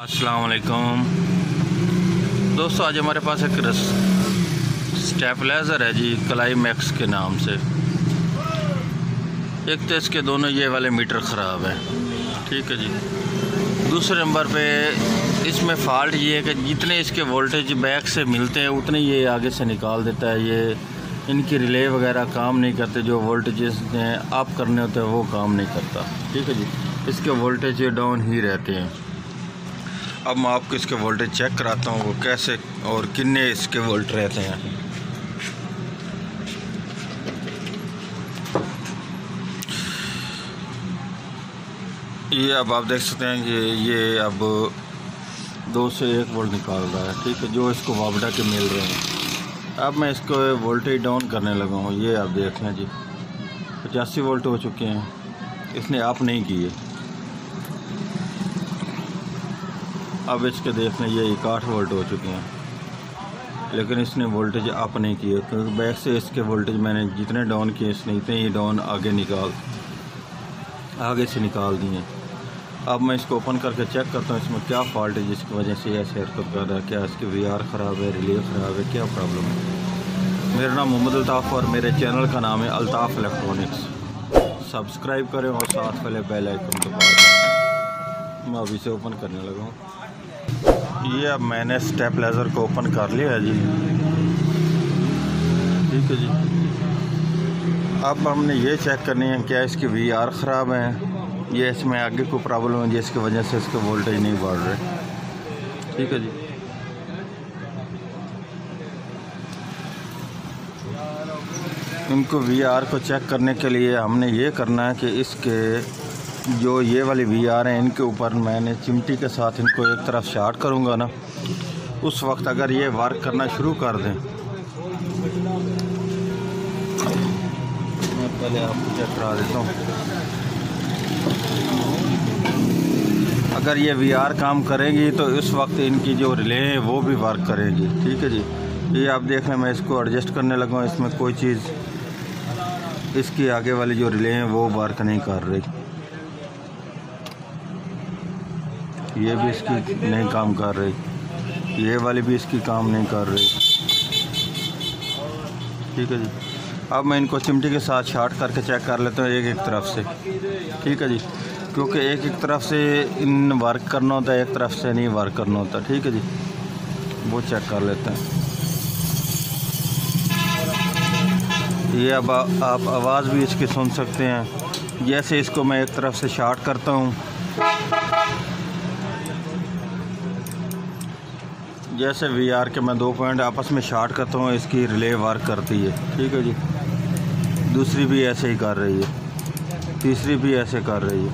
अस्सलाम वालेकुम दोस्तों, आज हमारे पास एक स्टेबलाइज़र है जी, क्लाइमैक्स के नाम से। एक तो इसके दोनों ये वाले मीटर ख़राब हैं, ठीक है जी। दूसरे नंबर पे इसमें फ़ॉल्ट ये है कि जितने इसके वोल्टेज बैक से मिलते हैं उतने ये आगे से निकाल देता है। ये इनकी रिले वगैरह काम नहीं करते, जो वोल्टेजेस अप करने होते हैं वो काम नहीं करता, ठीक है जी। इसके वोल्टेज डाउन ही रहते हैं। अब मैं आपको इसके वोल्टेज चेक कराता हूँ वो कैसे और कितने इसके वोल्ट रहते हैं। ये अब आप देख सकते हैं कि ये अब 2 से 1 वोल्ट निकाल रहा है, ठीक है, जो इसको वापडा के मिल रहे हैं। अब मैं इसको वोल्टेज डाउन करने लगा हूँ। ये आप देख लें जी, 85 वोल्ट हो चुके हैं, इसने अप नहीं किए। अब इसके देख लें ये 61 वोल्ट हो चुके हैं, लेकिन इसने वोल्टेज अप नहीं किए, क्योंकि बैक से इसके वोल्टेज मैंने जितने डाउन किए इसने इतने ही डाउन आगे से निकाल दिए। अब मैं इसको ओपन करके चेक करता हूँ इसमें क्या फॉल्ट है जिसकी वजह से ऐसे हरकत कर रहा है। क्या इसकी VR ख़राब है, रिले ख़राब है, क्या प्रॉब्लम है। मेरा नाम मोहम्मद अल्ताफ़ और मेरे चैनल का नाम है अल्ताफ़ इलेक्ट्रॉनिक्स। सब्सक्राइब करें और साथ वाले बेल आइकन दबाएं। मैं अभी से ओपन करने लगा हूँ। ये अब मैंने स्टेबलाइज़र को ओपन कर लिया है जी, ठीक है जी। अब हमने ये चेक करनी है क्या इसकी VR ख़राब है, ये इसमें आगे कोई प्रॉब्लम है जिसकी वजह से इसके वोल्टेज नहीं बढ़ रहे, ठीक है जी। इनको VR को चेक करने के लिए हमने ये करना है कि इसके जो ये वाली VR हैं इनके ऊपर मैंने चिमटी के साथ इनको एक तरफ शॉर्ट करूँगा ना, उस वक्त अगर ये वर्क करना शुरू कर दें, मैं पहले आपको चेक करा देता हूँ। अगर ये VR काम करेंगी तो इस वक्त इनकी जो रिले हैं वो भी वर्क करेंगी, ठीक है जी। ये आप देख लें, मैं इसको एडजस्ट करने लगा हूँ। इसमें कोई चीज़ इसकी आगे वाली जो रिले हैं वो वर्क नहीं कर रही, ये भी इसकी नहीं काम कर रही, ये वाली भी इसकी काम नहीं कर रही, ठीक है जी। अब मैं इनको चिमटी के साथ शॉर्ट करके चेक कर लेता हूँ एक तरफ से, ठीक है जी, क्योंकि एक तरफ से इन वर्क करना होता है, एक तरफ से नहीं वर्क करना होता, ठीक है जी। वो चेक कर लेते हैं। ये अब आप आवाज़ भी इसकी सुन सकते हैं। जैसे इसको मैं एक तरफ से शॉर्ट करता हूँ, जैसे VR के मैं 2 पॉइंट आपस में शॉर्ट करता हूँ, इसकी रिले वर्क करती है, ठीक है जी। दूसरी भी ऐसे ही कर रही है, तीसरी भी ऐसे कर रही है।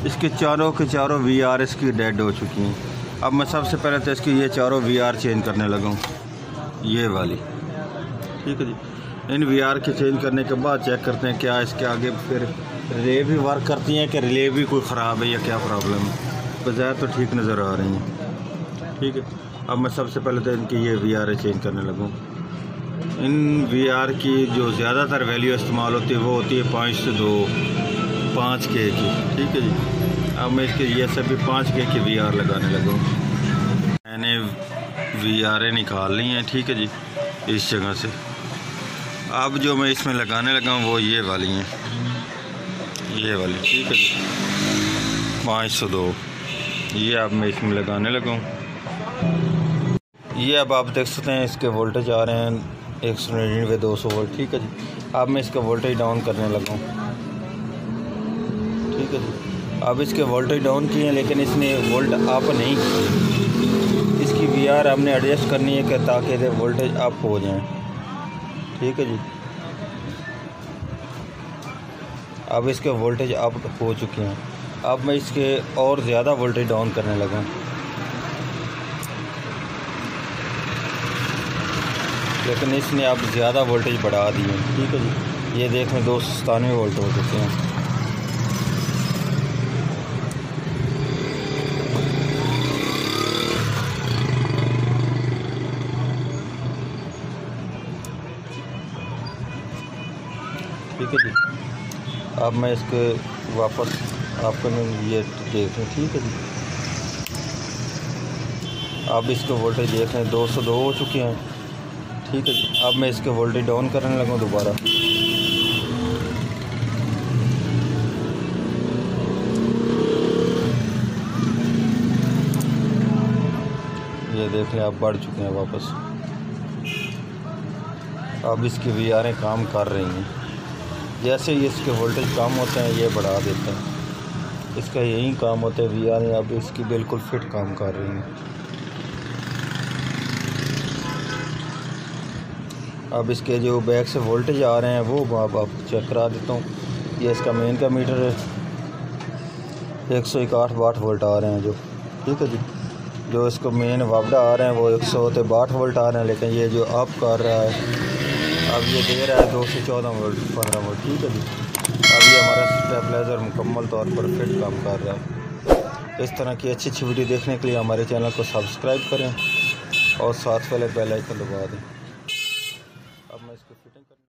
इसके चारों के चारों VR इसकी डेड हो चुकी हैं। अब मैं सबसे पहले तो इसकी ये चारों VR चेंज करने लगा हूँ, ये वाली, ठीक है जी। इन VR के चेंज करने के बाद चेक करते हैं क्या इसके आगे फिर रिले भी वर्क करती हैं कि रिले भी कोई ख़राब है या क्या प्रॉब्लम है। बज़ाहिर तो ठीक नज़र आ रही हैं, ठीक है। अब मैं सबसे पहले तो इनकी ये VR चेंज करने लगा हूँ। इन VR की जो ज़्यादातर वैल्यू इस्तेमाल होती है वो होती है 5 से 2 5K की, ठीक है जी। अब मैं इसके ये सभी 5K की VR लगाने लगा हूँ। मैंने VR निकाल ली हैं, ठीक है जी, इस जगह से। अब जो मैं इसमें लगाने लगा हूँ वो ये वाली हैं, ये वाली, ठीक है जी, 5 से 2। ये अब मैं इसमें लगाने लगा हूँ। ये अब आप देख सकते हैं इसके वोल्टेज आ रहे हैं 199 200 वोल्ट, ठीक है जी। अब मैं इसका वोल्टेज डाउन करने लगा हूँ, ठीक है जी। अब इसके वोल्टेज डाउन किए हैं लेकिन इसने वोल्ट अप नहीं किए। इसकी VR हमने एडजस्ट करनी है कि ताकि इधर वोल्टेज अप हो जाए, ठीक है जी। अब इसके वोल्टेज अप हो चुके हैं। अब मैं इसके और ज़्यादा वोल्टेज डाउन करने लगा हूँ, लेकिन इसने अब ज़्यादा वोल्टेज बढ़ा दिए, ठीक है जी। ये देख में 297 वोल्ट हो चुके हैं, ठीक है जी। अब मैं इसके वापस आपको ये देख रहे, ठीक है जी। अब इसके वोल्टेज देख रहे हैं 202 हो चुके हैं। ठीक है जी, अब मैं इसके वोल्टेज डाउन करने लगा दोबारा। ये देख लें, अब बढ़ चुके हैं वापस। अब इसकी वीआरें काम कर रही हैं। जैसे ही इसके वोल्टेज कम होते हैं ये बढ़ा देते हैं। इसका यही काम होता है, वीआरें अब इसकी बिल्कुल फिट काम कर रही हैं। अब इसके जो बैक से वोल्टेज आ रहे हैं वो अब आपको चेक करा देता हूँ। ये इसका मेन का मीटर है, 161 वाट वोल्ट आ रहे हैं जो। ठीक है जी, जो इसको मेन वापडा आ रहे हैं वो 162 वोल्ट आ रहे हैं, लेकिन ये जो अप कर रहा है अब ये दे रहा है 214 वोल्ट 15 वोल्ट। ठीक है जी, अब ये हमारा स्टेबलाइज़र मुकम्मल तौर पर फिट काम कर रहा है। इस तरह की अच्छी अच्छी वीडियो देखने के लिए हमारे चैनल को सब्सक्राइब करें और साथ वाले बेल आइकन दबा दें। अब मैं इसको फिटिंग